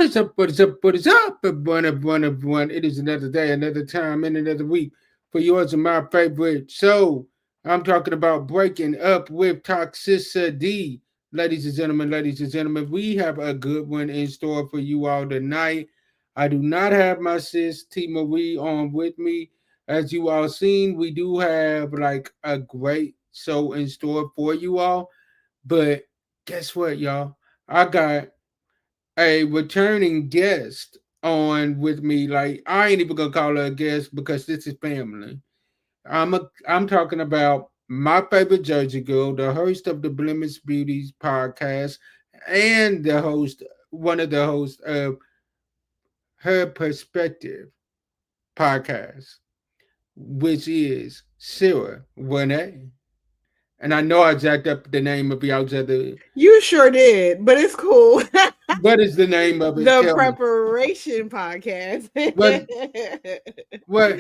What is up? What is up? What is up? Everyone. It is another day, another time, and another week for yours and my favorite show. I'm talking about breaking up with toxicity. Ladies and gentlemen, we have a good one in store for you all tonight. I do not have my sis T Marie on with me. As you all seen, we do have like a great show in store for you all. But guess what, y'all? I got a returning guest on with me. Like I ain't even gonna call her a guest because this is family. I'm talking about my favorite Jersey girl, the host of the Blemish Beauties podcast, and the host, one of the hosts of Her Perspective podcast, which is Shera Renee. And I know I jacked up the name of y'all's other. You sure did, but it's cool. What is the name of it? The Tell me. preparation podcast. What? What?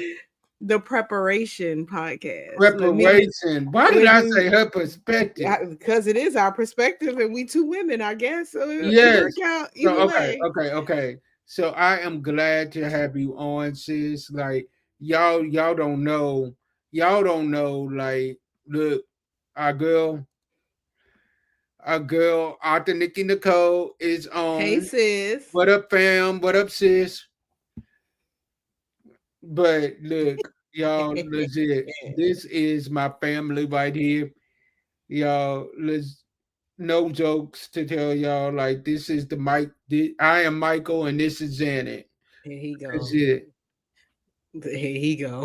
The preparation podcast. Preparation. Why did When I you say her perspective? because it is our perspective, and we two women, I guess. So it Yes. work out So either way. okay. So I am glad to have you on, sis. Like y'all don't know. Like, look, our girl, our girl, Arthur Nikki Nicole is Hey on. sis. What up, fam? What up, sis? But look, y'all, legit. This is my family right here. Y'all, let's no jokes to tell y'all. Like this is the Mike. I am Michael, and this is Janet. Here he That's go. it, Here he go.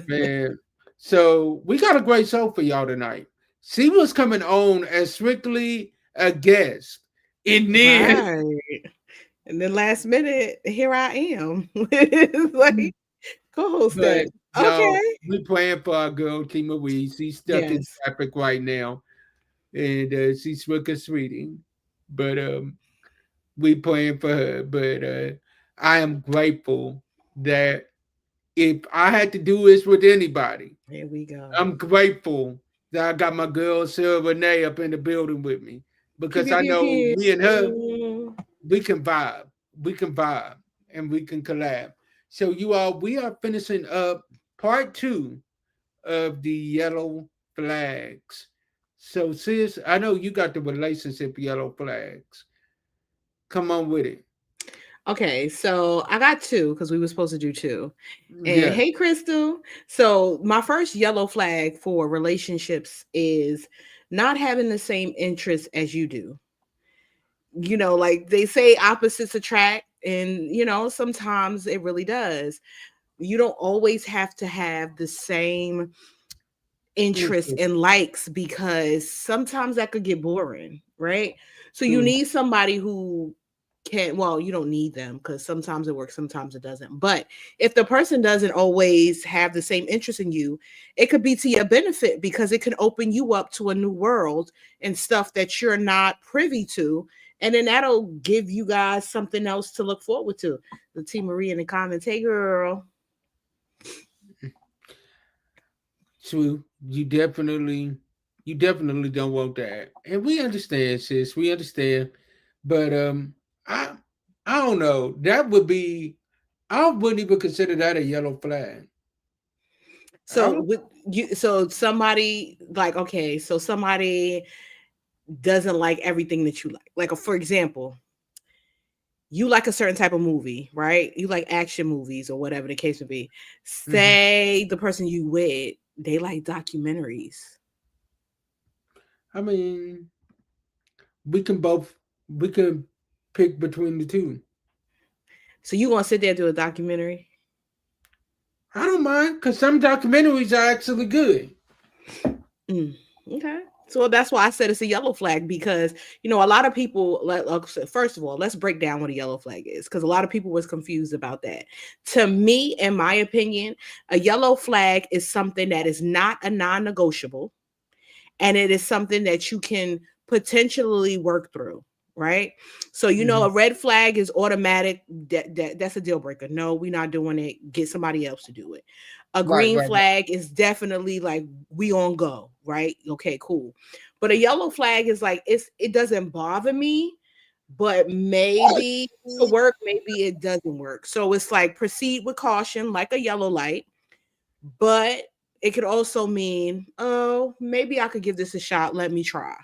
man. So we got a great show for y'all tonight. She was coming on as strictly a guest, and then Right. And then last minute, here I am. It's like co-host but that. y'all, Okay. we praying for our girl T Marie. She's stuck in Yes. traffic right now, and she's with a sweetie. But we praying for her. But I am grateful that if I had to do this with anybody, Here we go. I'm grateful that I got my girl Shera Renee up in the building with me Pew because pew I pew know me and her, pew. we can vibe, and we can collab. So you all, we are finishing up part two of the yellow flags. So sis, I know you got the relationship yellow flags. Come on with it. Okay, so I got two because we were supposed to do two. And Yeah. hey, Crystal. So my first yellow flag for relationships is not having the same interests as you do. Like they say opposites attract, and sometimes it really does. You don't always have to have the same interests Interest. and likes because sometimes that could get boring, right? So you True. need somebody who can, well, you don't need them because sometimes it works, sometimes it doesn't. But if the person doesn't always have the same interest in you, it could be to your benefit because it can open you up to a new world and stuff that you're not privy to. And then that'll give you guys something else to look forward to. The T Marie in the comments, hey girl. True. You definitely don't want that. And we understand, sis. We understand. But I I don't know. That would be I wouldn't even consider that a yellow flag. I So would, with you, so somebody like, okay, so somebody doesn't like everything that you like. Like, for example, you like a certain type of movie, right? You like action movies or whatever the case would be. mhm. Say the person you with, they like documentaries. I mean, we can both we can pick between the two. So you gonna sit there and do a documentary? I don't mind because some documentaries are actually good. Mm, okay. So that's why I said it's a yellow flag because a lot of people. First of all, let's break down what a yellow flag is because a lot of people was confused about that. To me, in my opinion, a yellow flag is something that is not a non-negotiable, and it is something that you can potentially work through. Right. So, Mhm. a red flag is automatic. That's a deal breaker. No, we're not doing it. Get somebody else to do it. A Right, green right, right. flag is definitely like we on go, right? Okay, cool. But a yellow flag is like it doesn't bother me, but maybe it'll work, maybe it doesn't work. So it's like proceed with caution, like a yellow light, but it could also mean, oh, maybe I could give this a shot. Let me try.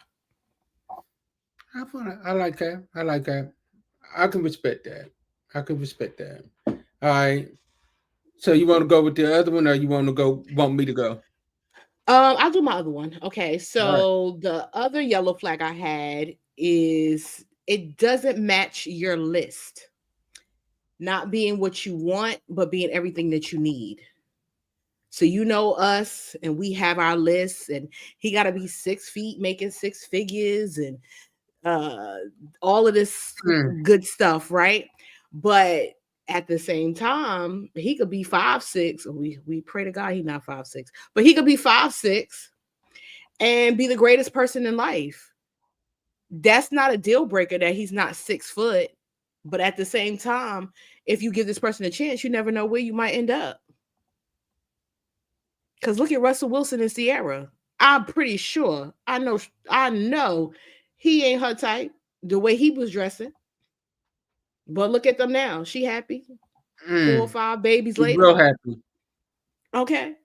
I like that. I like that. I can respect that. I can respect that. All right. So you want to go with the other one, or you want me to go? I'll do my other one. Okay, All right. so the other yellow flag I had is it doesn't match your list. Not being what you want, but being everything that you need. So you know us, and we have our lists, and he got to be 6 feet, making six figures, and uh, all of this Mm, good stuff, right? But at the same time, he could be 5'6". We pray to God he's not 5'6", but he could be 5'6" and be the greatest person in life. That's not a deal breaker that he's not 6 foot. But at the same time, if you give this person a chance, you never know where you might end up. Because look at Russell Wilson and Sierra. I'm pretty sure. I know he ain't her type the way he was dressing. But look at them now. She happy. 4 or 5 babies she's later. real happy. Okay.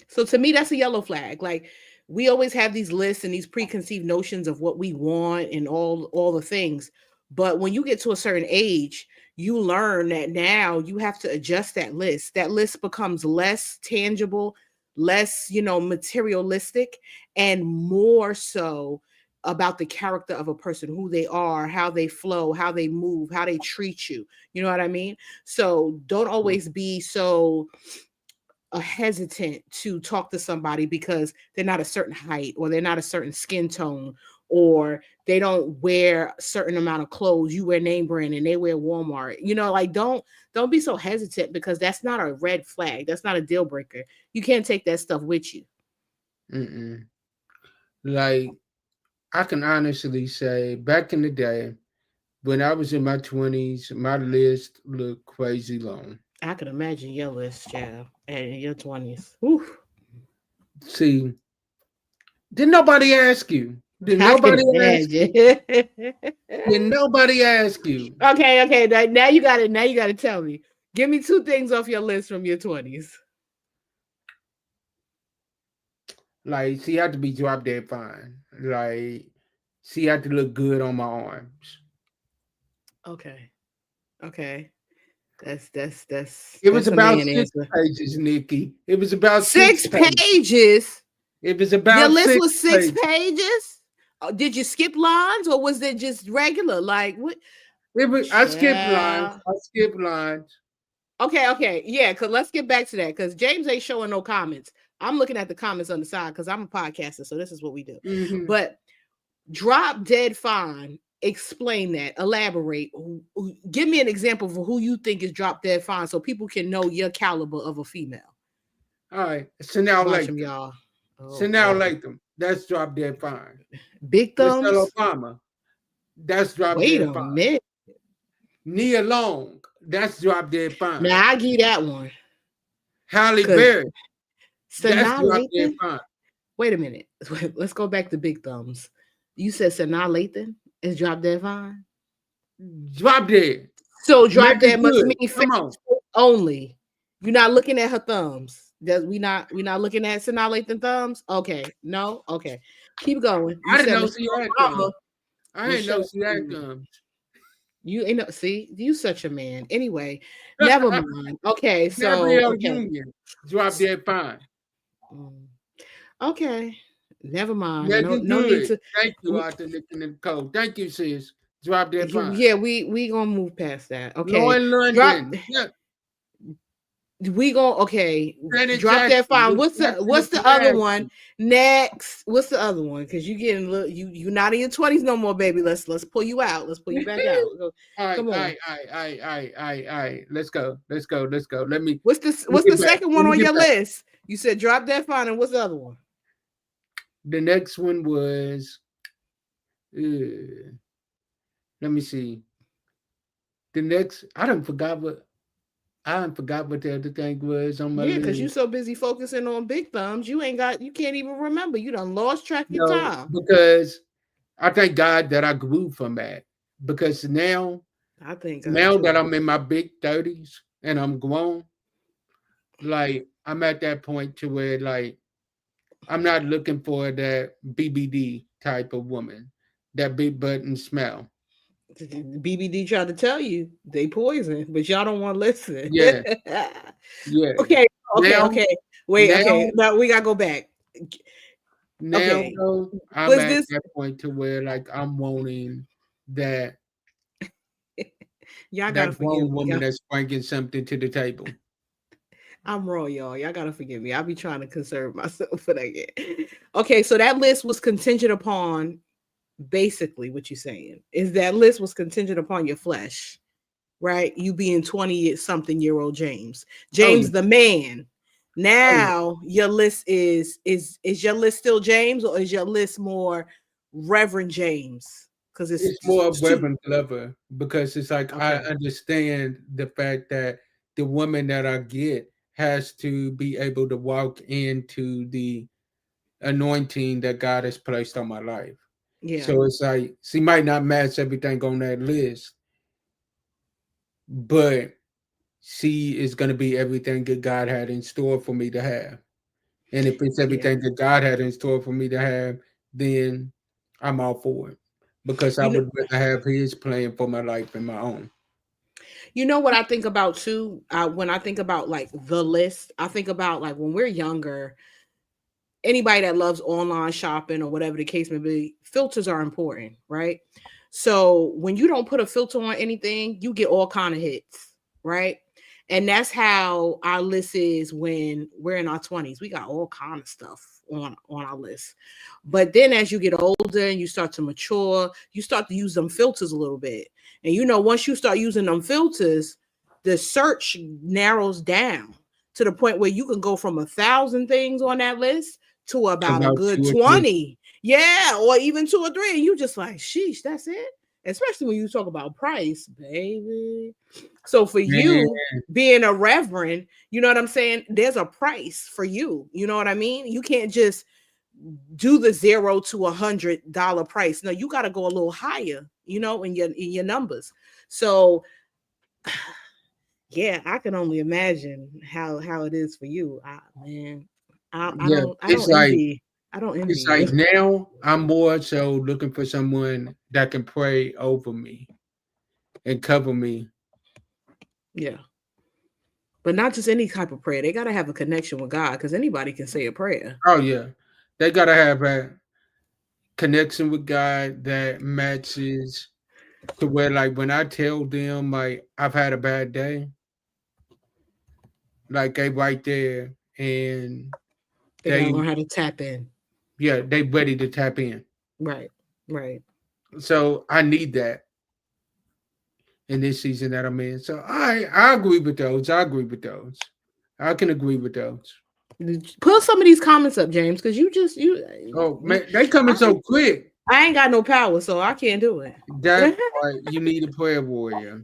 So to me, that's a yellow flag. Like we always have these lists and these preconceived notions of what we want and all the things. But when you get to a certain age, you learn that now you have to adjust that list. That list becomes less tangible, less, materialistic, and more so about the character of a person, who they are, how they flow, how they move, how they treat you. You know what I mean? So don't always be so hesitant to talk to somebody because they're not a certain height, or they're not a certain skin tone, or they don't wear a certain amount of clothes. You wear name brand and they wear Walmart. Like don't be so hesitant, because that's not a red flag. That's not a deal breaker. You can't take that stuff with you. Mm-mm. Like I can honestly say, back in the day, when I was in my 20s, my list looked crazy long. I could imagine your list, child, in your 20s. Whew. See, did nobody ask you? Did I nobody can ask you? imagine. Did nobody ask you? Okay. Now you got it. Now you got to tell me. Give me two things off your list from your 20s. Like, she had to be drop dead fine. Like, she had to look good on my arms. Okay. Okay. That's It was that's a about man 6 answer. pages, Nikki. It was about six Six pages. pages. It was Your about list six was six pages. pages. Did you skip lines, or was it just regular? Like what? I skipped lines. Child. I skipped lines. Okay. Yeah, cause let's get back to that. Cause James ain't showing no comments. I'm looking at the comments on the side because I'm a podcaster, so this is what we do. Hmm. But drop dead fine. Explain that. Elaborate. Give me an example of who you think is drop dead fine, so people can know your caliber of a female. All right. So now Watch them, Latham. y'all. Oh So now boy. Latham. That's drop dead fine. Big Michelle thumbs. Obama. That's drop Wait dead a fine. minute. Nia Long. That's drop dead fine. Now I give that one. Halle Cause Berry. That's Sanaa drop dead Lathan. fine. Wait a minute. Let's go back to big thumbs. You said Sanaa Lathan is drop dead fine. Drop dead. So Make drop it dead must good. mean Come on. Facebook only. You're not looking at her thumbs. Does we not looking at Sanaa Lathan thumbs? Okay. No? Okay. Keep going. You I didn't said know Michelle she had Obama. thumbs. I didn't know Michelle she had Obama. thumbs. You ain't no, see, you such a man. Anyway, never mind. Okay, so Gabrielle okay. Union. Drop dead fine. Mm, okay. Never mind. Make No, it no need good. to. Thank you, Arthur Nick and Nicole. Thank you, sis. Drop dead fine. Yeah, we gonna move past that. Okay. Lauren Drop London. Yeah. we gonna okay. Janet Drop that Jackson. fine. With Jackson What's and the other one? Panache. Next. What's the other one? Because you getting a little you not in your 20s no more, baby. Let's pull you out. Let's pull you back out. All right, Come all on. right, all right, all right, all right, all right, all right. Let's go. Let's go. Let's go. Let me What's the get back. second Let one me on get your back. list? You said drop that fine, and what's the other one? The next one was uh, let me see. The next I don't forgot what the other thing was on my Yeah, because you list. so busy focusing on big thumbs, you can't even remember. You done lost track of No, time. because I thank God that I grew from that because I think now that too. I'm in my big 30s and I'm grown, like I'm at that point to where like I'm not looking for that BBD type of woman, that big button smell. BBD tried to tell you they poison, but y'all don't want to listen. Yeah, yeah. Okay, okay, Now, okay. Wait, okay. now, Now we gotta go back. now Okay, though, I'm was at this? that point to where like I'm wanting that Y'all gotta that forgive grown me. woman Y'all, that's bringing something to the table. I'm raw, y'all. Y'all gotta forgive me. I'll be trying to conserve myself for that. Okay, so that list was contingent upon basically what you're saying is that list was contingent upon your flesh, right? You being 20 something year old James. Oh yeah, James the man. oh yeah. Now your list is your list still James or is your list more Reverend James? Because It's it's more of two. Reverend Glover because it's like I Okay. understand the fact that the woman that I get has to be able to walk into the anointing that God has placed on my life. Yeah. So it's like she might not match everything on that list, but she is going to be everything that God had in store for me to have. And if it's Yeah. everything that God had in store for me to have, then I'm all for it because I You know, would rather have His plan for my life than my own. you know what I think about too? When I think about like the list, I think about like when we're younger, anybody that loves online shopping or whatever the case may be, filters are important, right? So when you don't put a filter on anything, you get all kind of hits, right? And that's how our list is when we're in our 20s. We got all kind of stuff on our list. But then as you get older and you start to mature, you start to use them filters a little bit. And once you start using them filters, the search narrows down to the point where you can go from 1,000 things on that list to To about a about good 2 or 3. 20. Yeah, or even two or three. And you just like, sheesh, that's it. Especially when you talk about price, baby. So for Man, you being a reverend, you know what I'm saying? There's a price for you. You know what I mean? You can't just do the $0 to $100 price. No, you got to go a little higher, in your numbers. So yeah, I can only imagine how it is for you. Man, I yeah, don't I don't envy I don't envy it's you. like now I'm more so looking for someone that can pray over me and cover me. Yeah. But not just any type of prayer. They got to have a connection with God because anybody can say a prayer. Oh yeah, they gotta have a connection with God that matches to where like when I tell them like I've had a bad day, like they right there and They got to they learn how to tap in. yeah they ready to tap in. Right. Right. So I need that in this season that I'm in. So I agree with those. I agree with those. I can agree with those. Put some of these comments up, James, because Oh you man, they coming I, so quick. I ain't got no power, so I can't do it. That part you need a prayer warrior.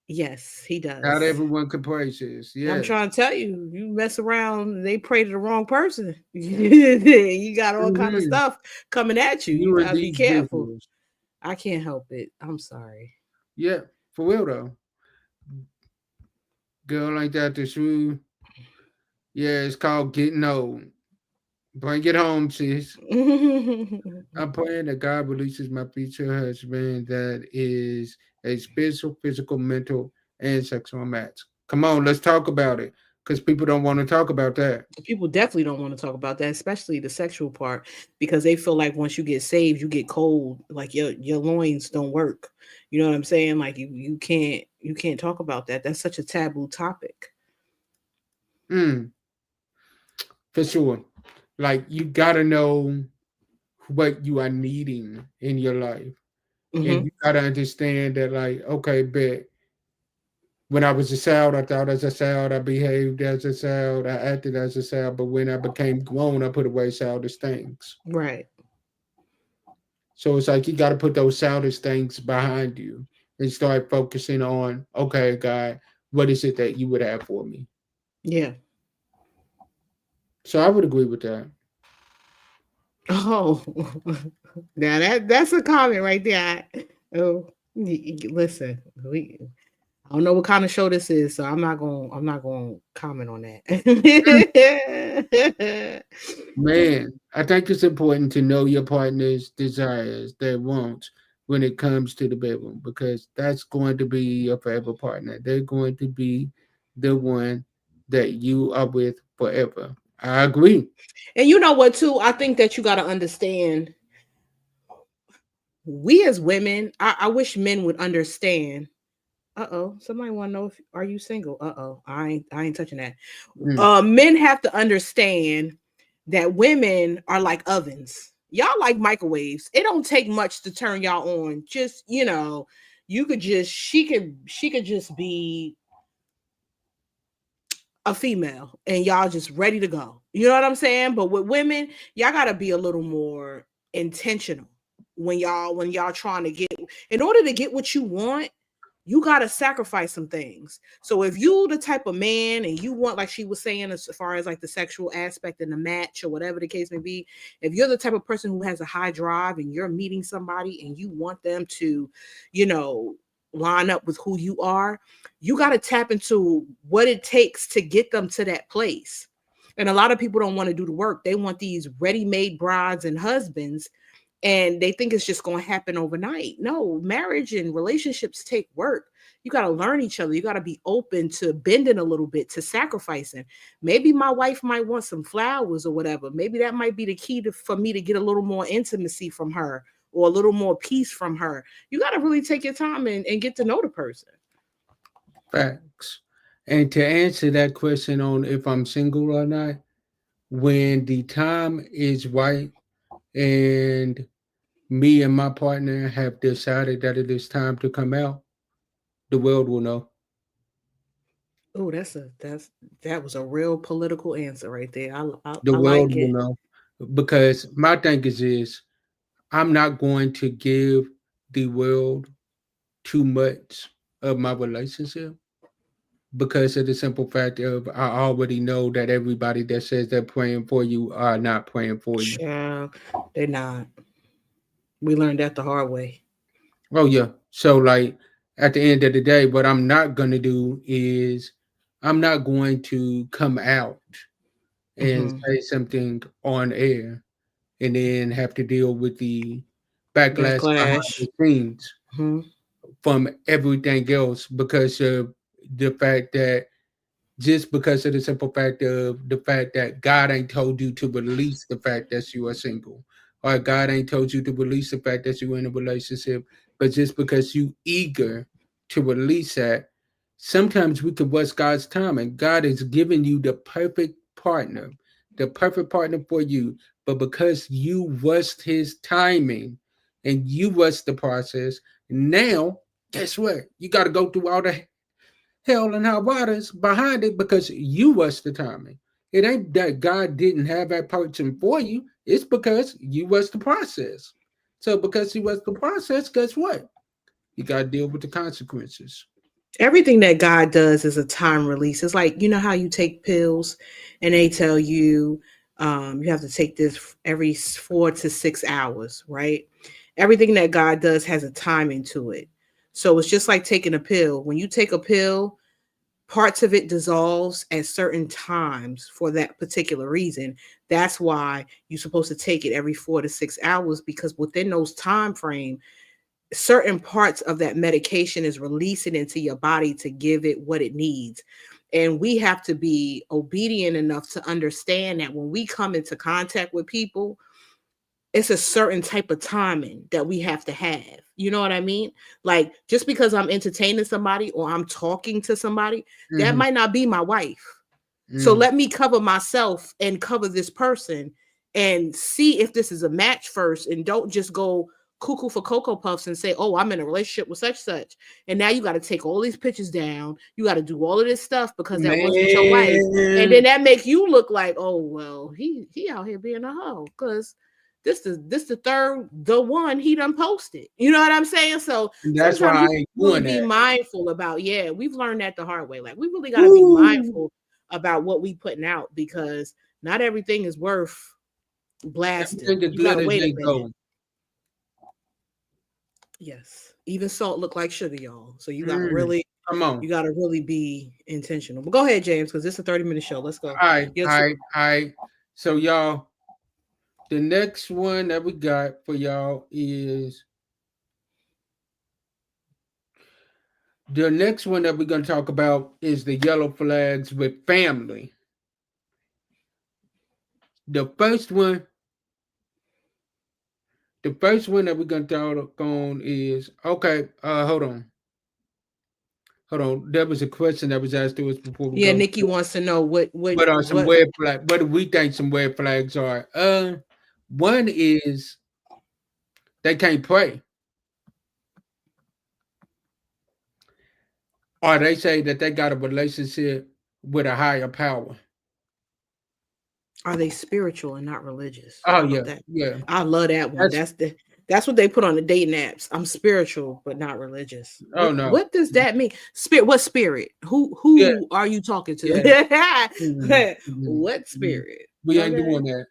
Yes, he Not does. everyone can pray, sis. I'm Yes. trying to tell you, you mess around, they pray to the wrong person. You got all kind of Hmm. stuff coming at you. You You and gotta be these careful. visuals. I can't help it. I'm sorry. Yeah, for real though. Girl like that, the shoe. Yeah, it's called getting old. Bring it home, sis. I'm praying that God releases my future husband that is a spiritual, physical, mental, and sexual match. Come on, let's talk about it. Because people don't want to talk about that. People definitely don't want to talk about that, especially the sexual part, because they feel like once you get saved, you get cold, like your loins don't work. You know what I'm saying? Like you can't talk about that. That's such a taboo topic. Mm, for sure. Like you gotta know what you are needing in your life. And Hmm. you gotta understand that, like, okay, bet when I was a child, I thought as a child, I behaved as a child, I acted as a child, but when I became grown, I put away childish things. Right. So it's like you got to put those childish things behind you and start focusing on, okay, God, what is it that you would have for me? Yeah. So I would agree with that. Oh, now that's a comment right there. Oh, listen, I don't know what kind of show this is, so I'm not gonna comment on that. Man, I think it's important to know your partner's desires, their wants when it comes to the bedroom because that's going to be your forever partner. They're going to be the one that you are with forever. I agree. And you know what too? I think that you got to understand, we as women, I wish men would understand. Uh-oh, somebody want to know if are you single? Uh-oh, I ain't touching that. Mm. Men have to understand that women are like ovens. Y'all like microwaves. It don't take much to turn y'all on. Just, you could just she could just be a female and y'all just ready to go. You know what I'm saying? But with women, y'all got to be a little more intentional when y'all trying to get, in order to get what you want, you got to sacrifice some things. So if you the type of man and you want, like she was saying, as far as like the sexual aspect in the match or whatever the case may be, if you're the type of person who has a high drive and you're meeting somebody and you want them to, you know, line up with who you are, you got to tap into what it takes to get them to that place. And a lot of people don't want to do the work. They want these ready-made brides and husbands, and they think it's just going to happen overnight. No, marriage and relationships take work. You got to learn each other. You got to be open to bending a little bit, to sacrificing. Maybe my wife might want some flowers or whatever. Maybe that might be the key for me to get a little more intimacy from her or a little more peace from her. You got to really take your time and get to know the person. Facts. And to answer that question on if I'm single or not, when the time is right and me and my partner have decided that it is time to come out, the world will know. Oh, that was a real political answer right there. The I world like will it. know. Because my thing is this, I'm not going to give the world too much of my relationship because of the simple fact of I already know that everybody that says they're praying for you are not praying for you. Child, they not. We learned that the hard way. Oh yeah. So like at the end of the day, what I'm not gonna do is I'm not going to come out and Hmm. say something on air and then have to deal with the backlash behind Backlash. the scenes Hmm. from everything else because of the fact that just because of the simple fact of the fact that God ain't told you to release the fact that you are single, or God ain't told you to release the fact that you're in a relationship, but just because you eager to release that, sometimes we can waste God's time, and God is giving you the perfect partner for you, but because you rushed His timing and you rushed the process, now guess what? You got to go through all the hell and high waters behind it because you was the timing. It ain't that God didn't have that person for you. It's because you was the process. So because you was the process, guess what? You got to deal with the consequences. Everything that God does is a time release. It's like, you know how you take pills and they tell you, you have to take this every 4 to 6 hours, right? Everything that God does has a timing to it. So it's just like taking a pill. When you take a pill, parts of it dissolves at certain times for that particular reason. That's why you're supposed to take it every 4 to 6 hours, because within those time frame, certain parts of that medication is releasing into your body to give it what it needs. And we have to be obedient enough to understand that when we come into contact with people, it's a certain type of timing that we have to have. You know what I mean? Like, just because I'm entertaining somebody or I'm talking to somebody, that Mm-hmm. might not be my wife. So Mm. let me cover myself and cover this person and see if this is a match first, and don't just go cuckoo for Cocoa Puffs and say, oh, I'm in a relationship with such such. And now you got to take all these pictures down. You got to do all of this stuff because that wasn't your wife. And Man, then that make you look like, oh, well, he out here being a hoe because this the third the one he done posted. You know what I'm saying? So that's why sometimes I you ain't really doing be that. mindful about, yeah, we've learned that the hard way. Like, we really got to be Woo. mindful about what we putting out, because not everything is worth blasting. Everything that You gotta glitters wait a ain't minute. gold. Yes. Even salt look like sugar, y'all. So Mm, come on. you gotta really be intentional. But go ahead, James, because this is a 30-minute show. Let's go. All right, Yes. all right, all right. So y'all, the next one that we got for y'all is the next one that we're gonna talk about is the yellow flags with family. The first one, the first one that we're gonna talk on is okay. Hold on. There was a question that was asked to us before we Yeah, go. Nikki wants to know What are some red flags? What do we think some red flags are? One is they can't pray, or they say that they got a relationship with a higher power. are they spiritual and not religious? Oh How about yeah, that? yeah. I love that one. That's That's what they put on the dating apps. I'm spiritual but not religious. oh no. What does that mean? Spirit, what spirit? Who Yeah, are you talking to? yeah. Mhm, mhm, What mhm. spirit? We ain't Okay. doing that.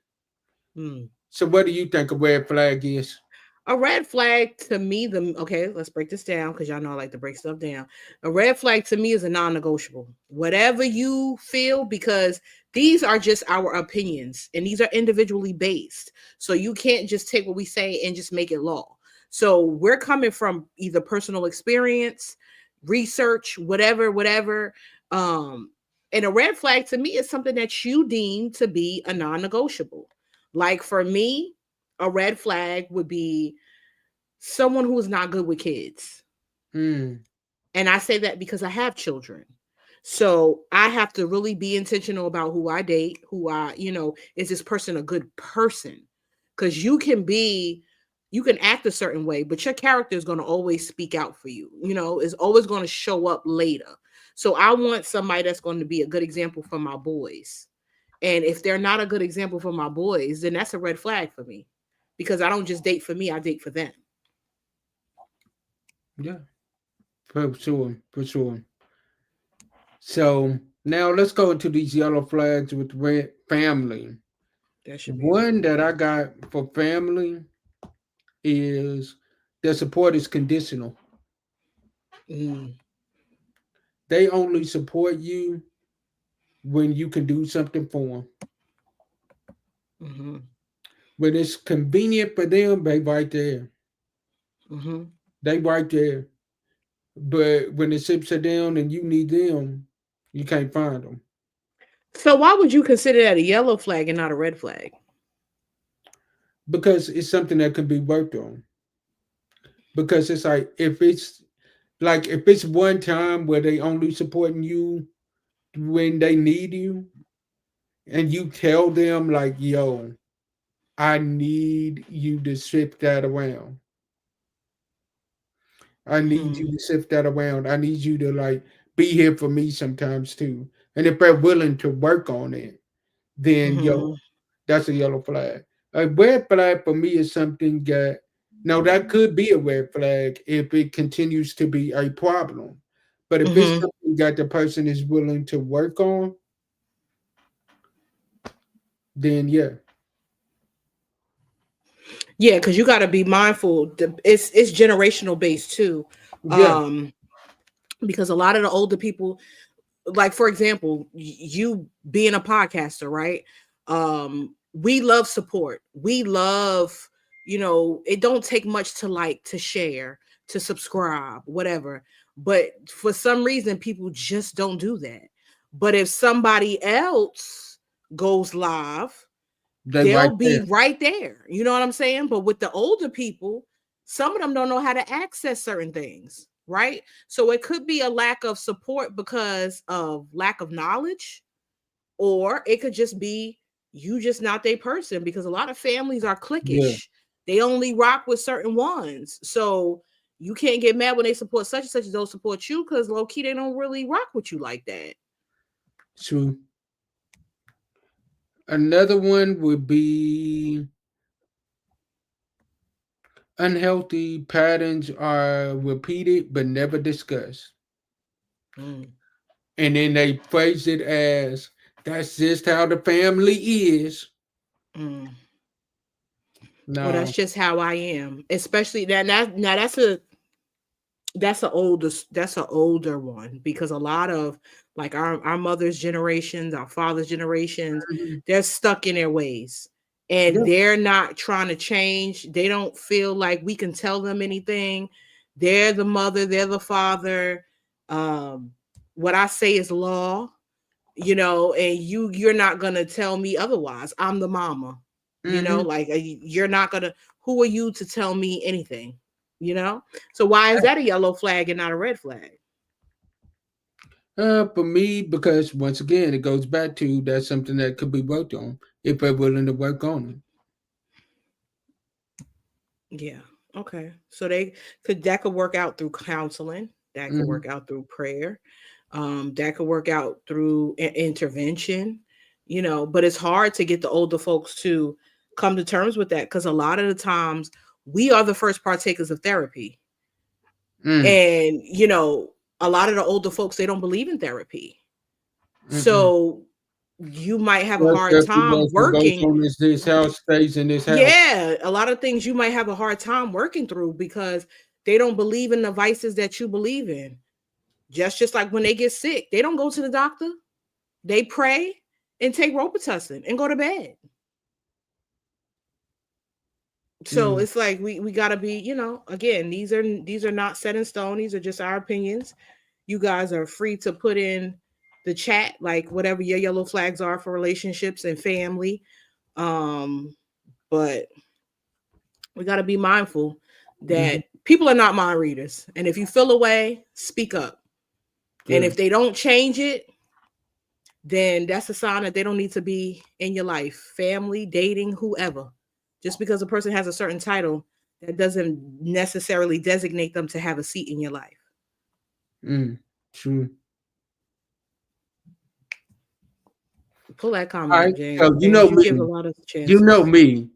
Hmm. So what do you think a red flag is? A red flag to me, let's break this down because y'all know I like to break stuff down. A red flag to me is a non-negotiable. Whatever you feel, because these are just our opinions and these are individually based. So you can't just take what we say and just make it law. So we're coming from either personal experience, research, whatever. Um, and a red flag to me is something that you deem to be a non-negotiable. Like for me, a red flag would be someone who is not good with kids. Mm, And I say that because I have children. So I have to really be intentional about who I date, is this person a good person? Because you can act a certain way, but your character is going to always speak out for you. Is always going to show up later. So I want somebody that's going to be a good example for my boys. And if they're not a good example for my boys, then that's a red flag for me. Because I don't just date for me, I date for them. yeah, for sure, for sure. So now let's go into these yellow flags with red family. That should be One easy. that I got for family is their support is conditional. Mm, They only support you when you can do something for them. mm-hmm, When it's convenient for them, they right there. mm-hmm. They right there. But when it sits down and you need them, you can't find them So why would you consider that a yellow flag and not a red flag? because it's something that can be worked on. Because it's like if it's one time where they only supporting you when they need you, and you tell them like, "Yo, I need you to shift that around. I need Mm-hmm, you to shift that around. I need you to like be here for me sometimes too." And if they're willing to work on it, then mm-hmm, yo, that's a yellow flag. A red flag for me is something that now that could be a red flag if it continues to be a problem. But if it's mm-hmm. something that the person is willing to work on, then yeah. Yeah, because you got to be mindful. It's generational based too, Yeah. um, because a lot of the older people, like for example, you being a podcaster, right? We love support. We love, it don't take much to like, to share, to subscribe, whatever. But for some reason people just don't do that. But if somebody else goes live, They right they'll be there. right there. You know what I'm saying? But with the older people, some of them don't know how to access certain things, right? So it could be a lack of support because of lack of knowledge, or it could just be you just not their person, because a lot of families are Yeah. cliquish. They only rock with certain ones. So you can't get mad when they support such and such and don't support you, because low key they don't really rock with you like that. True. Another one would be unhealthy patterns are repeated but never discussed. Mm, And then they phrase it as that's just how the family is. mm. Well, that's No. just how I am. Especially now that's an older one because a lot of like our mother's generations, our father's generations, Mhm. they're stuck in their ways and Yeah. they're not trying to change. They don't feel like we can tell them anything. They're the mother, they're the father. Um, what I say is law, and you're not gonna tell me otherwise. I'm the mama, Hmm. like you're not gonna. Who are you to tell me anything? You know. So why is that a yellow flag and not a red flag? For me, because once again, it goes back to that's something that could be worked on if they're willing to work on Yeah. Okay. So that could work out through counseling. That it. could Hmm. work out through prayer. That could work out through intervention. But it's hard to get the older folks to come to terms with that because a lot of the times we are the first partakers of therapy. Mm. And, a lot of the older folks, they don't believe in therapy. Mm-mm. So you might have a What's hard what time goes working. on is this house stays in this house. Yeah, a lot of things you might have a hard time working through because they don't believe in the vices that you believe in. Just like when they get sick, they don't go to the doctor. They pray and take Robitussin and go to bed. So Mm. it's like we gotta be, again, these are not set in stone. These are just our opinions. You guys are free to put in the chat like whatever your yellow flags are for relationships and family. But we gotta be mindful Hmm. that people are not mind readers. And if you feel a way, speak up. And if Good. they don't change it, then that's a sign that they don't need to be in your life, family, dating, whoever. Just because a person has a certain title, that doesn't necessarily designate them to have a seat in your life. Mm. True. Pull that All comment right. up, James. So James, you give a lot of you know chances. me.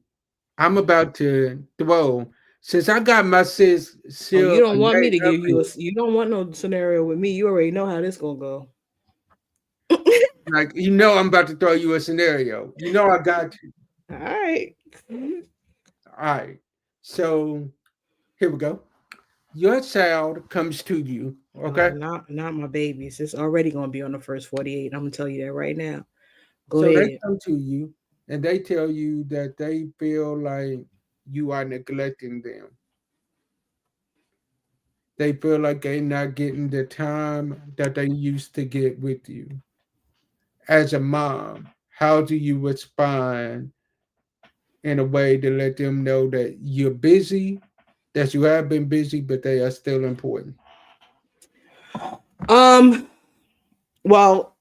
I'm about to throw since I got my sis Oh, still you a don't want me name to up give you a. You don't want no scenario with me. You already know how this gonna go. like I'm about to throw you a scenario. I got you. All right. All right. So here we go. Your child comes to you. Okay. Not my babies. It's already gonna be on the first 48. I'm gonna tell you that right now. Go So they ahead. come to you and they tell you that they feel like you are neglecting them. They feel like they're not getting the time that they used to get with you. As a mom, how do you respond in a way to let them know that you're busy, that you have been busy, but they are still important? Um. Well,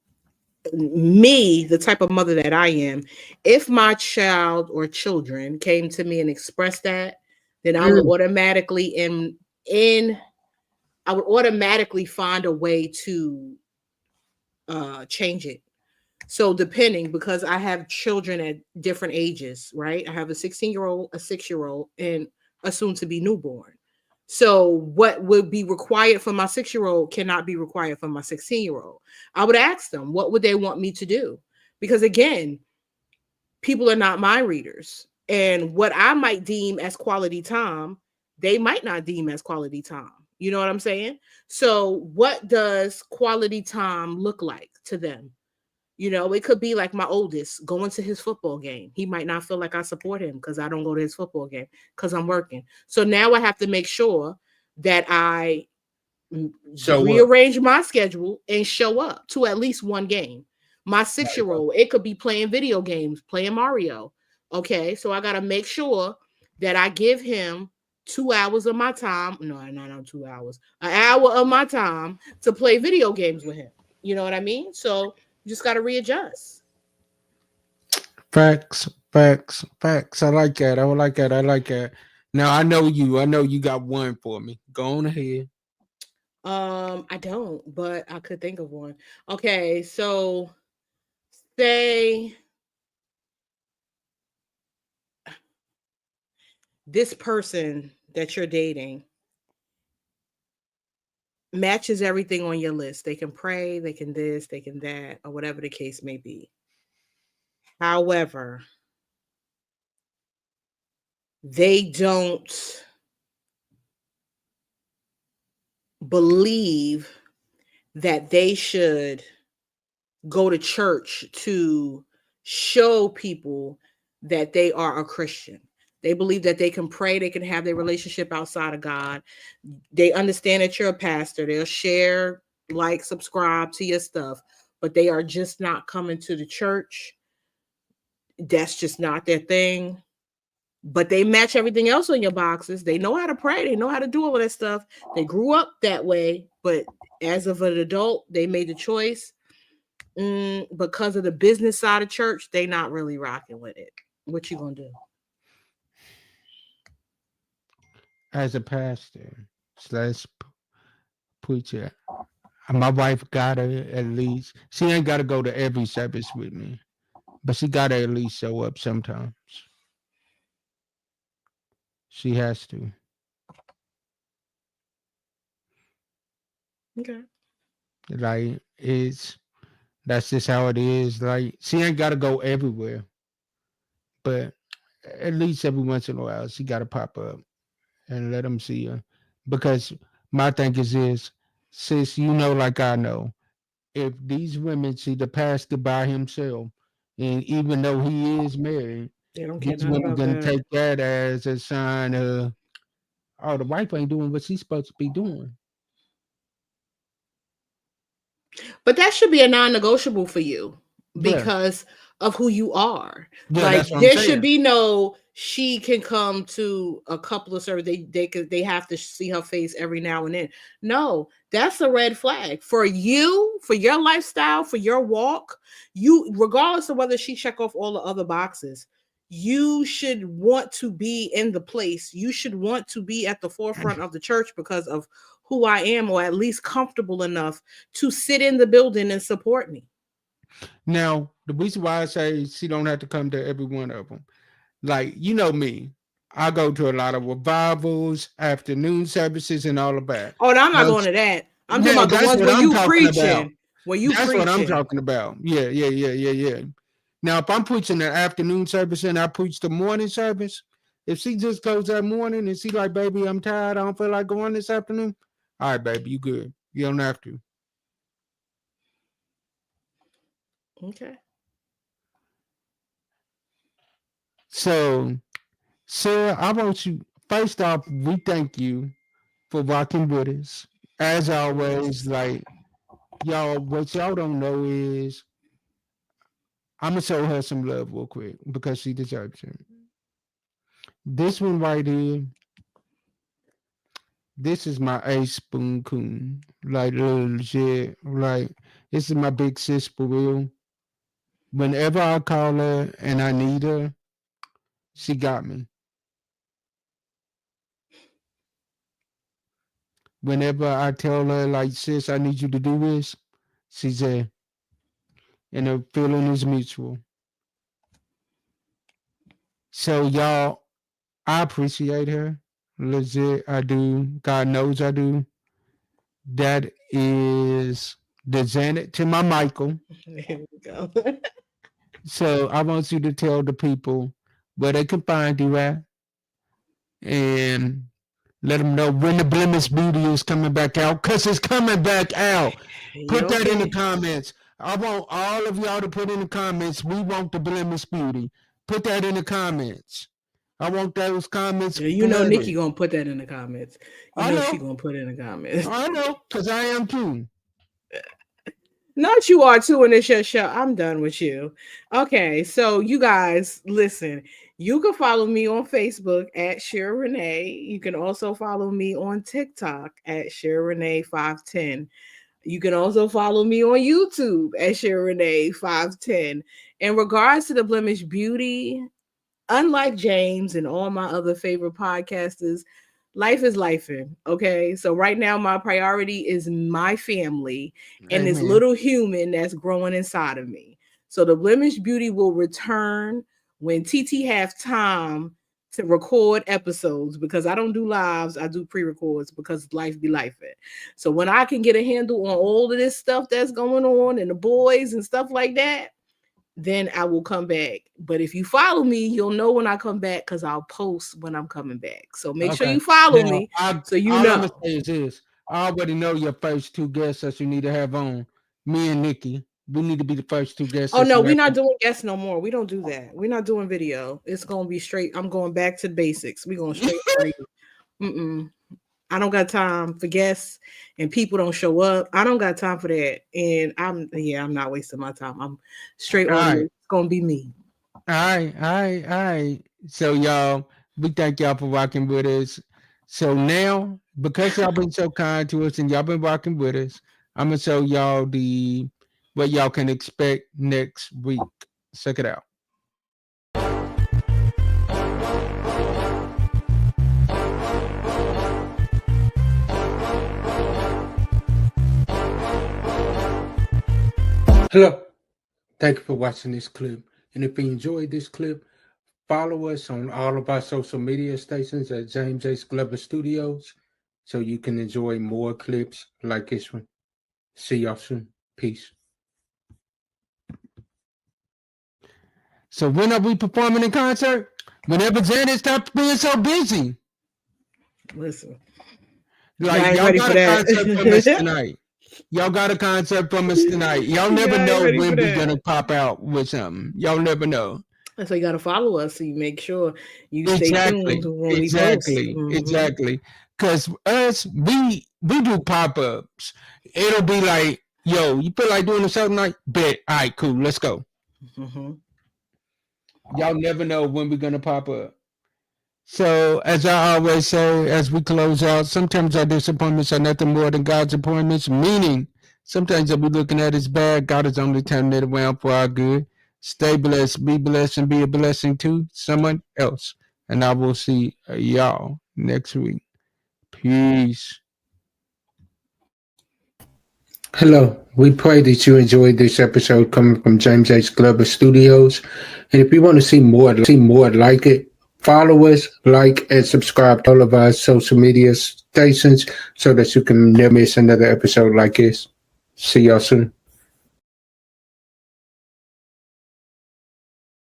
me, the type of mother that I am, if my child or children came to me and expressed that, then I would Mm. automatically in I would automatically find a way to change it. So depending, because I have children at different ages, right? I have a 16-year-old, a 6-year-old, and a soon to be newborn. So what would be required for my 6-year-old cannot be required for my 16-year-old. I would ask them, what would they want me to do? Because again, people are not mind readers. And what I might deem as quality time, they might not deem as quality time. You know what I'm saying? So what does quality time look like to them? It could be like my oldest going to his football game. He might not feel like I support him because I don't go to his football game because I'm working. So now I have to make sure that I So what? rearrange my schedule and show up to at least one game. My There 6 you year go. old, it could be playing video games, playing Mario. Okay. So I got to make sure that I give him 2 hours of my time. No, not 2 hours, an hour of my time to play video games with him. You know what I mean? So you just got to readjust. Facts, facts, facts. I like that. I would like that. I like that. Now I know you. I know you got one for me. Go on ahead. I don't, but I could think of one. Okay, so say this person that you're dating matches everything on your list. They can pray, they can this, they can that, or whatever the case may be. However, they don't believe that they should go to church to show people that they are a Christian. They believe that they can pray, they can have their relationship outside of God. They understand that you're a pastor. They'll share, like, subscribe to your stuff, but they are just not coming to the church. That's just not their thing. But they match everything else on your boxes. They know how to pray. They know how to do all of that stuff. They grew up that way, but as of an adult, they made the choice. Because of the business side of church, they not really rocking with it. What you gonna do? As a pastor slash preacher, my wife gotta at least. She ain't gotta go to every service with me, but she gotta at least show up sometimes. She has to. Okay. Like it's that's just how it is. Like she ain't gotta go everywhere, but at least every once in a while she gotta pop up and let them see her. Because my thing is this, sis, you know, like I know, if these women see the pastor by himself, and even though he is married, They don't care these nothing women about gonna that. take that as a sign of, oh, the wife ain't doing what she's supposed to be doing. But that should be a non-negotiable for you Yeah, because of who you are. yeah, Like that's what I'm there should saying. be no she can come to a couple of services. They have to see her face every now and then. No, that's a red flag for you, for your lifestyle, for your walk. You, regardless of whether she check off all the other boxes, you should want to be in the place. You should want to be at the forefront of the church because of who I am, or at least comfortable enough to sit in the building and support me. Now, the reason why I say she don't have to come to every one of them, like you know me, I go to a lot of revivals, afternoon services, and all of that. Oh, no, I'm not going Those, to that. I'm talking yeah, about the that's ones what where I'm you talking about. preaching. Where you That's what I'm preaching. talking about. Yeah, yeah, yeah, yeah, yeah. Now, if I'm preaching the afternoon service and I preach the morning service, if she just goes that morning and she like, baby, I'm tired, I don't feel like going this afternoon. All right, baby, you good. You don't have to. Okay. So, Sarah, I want you. First off, we thank you for rocking with us. As always, Yes. like y'all, what y'all don't know is I'm gonna show her some love real quick because she deserves it. This one right here, this is my ace spoon coon. Like legit. Like this is my big sis for real. Whenever I call her and I need her, she got me. Whenever I tell her like sis, I need you to do this, she's there. And the feeling is mutual. So y'all, I appreciate her. Legit, I do. God knows I do. That is the Janet to my Michael. There we go. So I want you to tell the people where they can find you at and let them know when the Blemish Beauty is coming back out because it's coming back out. Put that in the Okay. comments. I want all of y'all to put in the comments, we want the Blemish Beauty. Put that in the comments. I want those comments Yeah, you know Nikki flooded. gonna put that in the comments. You I know she know. gonna put it in the comments. I know, because I am too. Not you are too in this show. I'm done with you. Okay, so you guys, listen. You can follow me on Facebook at Shera Renee. You can also follow me on TikTok at Shera Renee 510. You can also follow me on YouTube at Shera Renee 510. In regards to the Blemish Beauty, unlike James and all my other favorite podcasters, life is lifing. Okay. So right now, my priority is my family and this Amen. little human that's growing inside of me. So the Blemish Beauty will return when TT have time to record episodes because I don't do lives, I do pre-records because life be life. So when I can get a handle on all of this stuff that's going on and the boys and stuff like that, then I will come back. But if you follow me, you'll know when I come back because I'll post when I'm coming back. So make sure you follow me so you all know. I'm gonna say is this. I already know your first two guests that you need to have on. Me and Nikki. We need to be the first two guests. Oh that no, you we're have not on. doing guests no more. We don't do that. We're not doing video. It's gonna be straight. I'm going back to the basics. We're going straight for you. I don't got time for guests and people don't show up. I don't got time for that. And I'm not wasting my time. I'm straight All audio. right. It's gonna be me. All right. So y'all, we thank y'all for rocking with us. So now, because y'all been so kind to us and y'all been rocking with us, I'm gonna show y'all the what y'all can expect next week. Check it out. Hello. Thank you for watching this clip. And if you enjoyed this clip, follow us on all of our social media stations at James H. Glover Studios so you can enjoy more clips like this one. See y'all soon. Peace. So when are we performing in concert? Whenever Janet stops being so busy. Listen. Like y'all got a concert from us tonight. Y'all got a concert from us tonight. Y'all never know when we're gonna pop out with something. Y'all never know. So you gotta follow us so you make sure you stay tuned when we post. Exactly. Cause us, we do pop-ups. It'll be like, yo, you feel like doing something like bet. All right, cool, let's go. Y'all never know when we're gonna pop up. So, as I always say, as we close out, sometimes our disappointments are nothing more than God's appointments, meaning sometimes that we're looking at is bad. God is only turning it around for our good. Stay blessed, be blessed, and be a blessing to someone else. And I will see y'all next week. Peace. Hello. We pray that you enjoyed this episode coming from James H. Glover Studios. And if you want to see more like it, follow us, like, and subscribe to all of our social media stations so that you can never miss another episode like this. See y'all soon.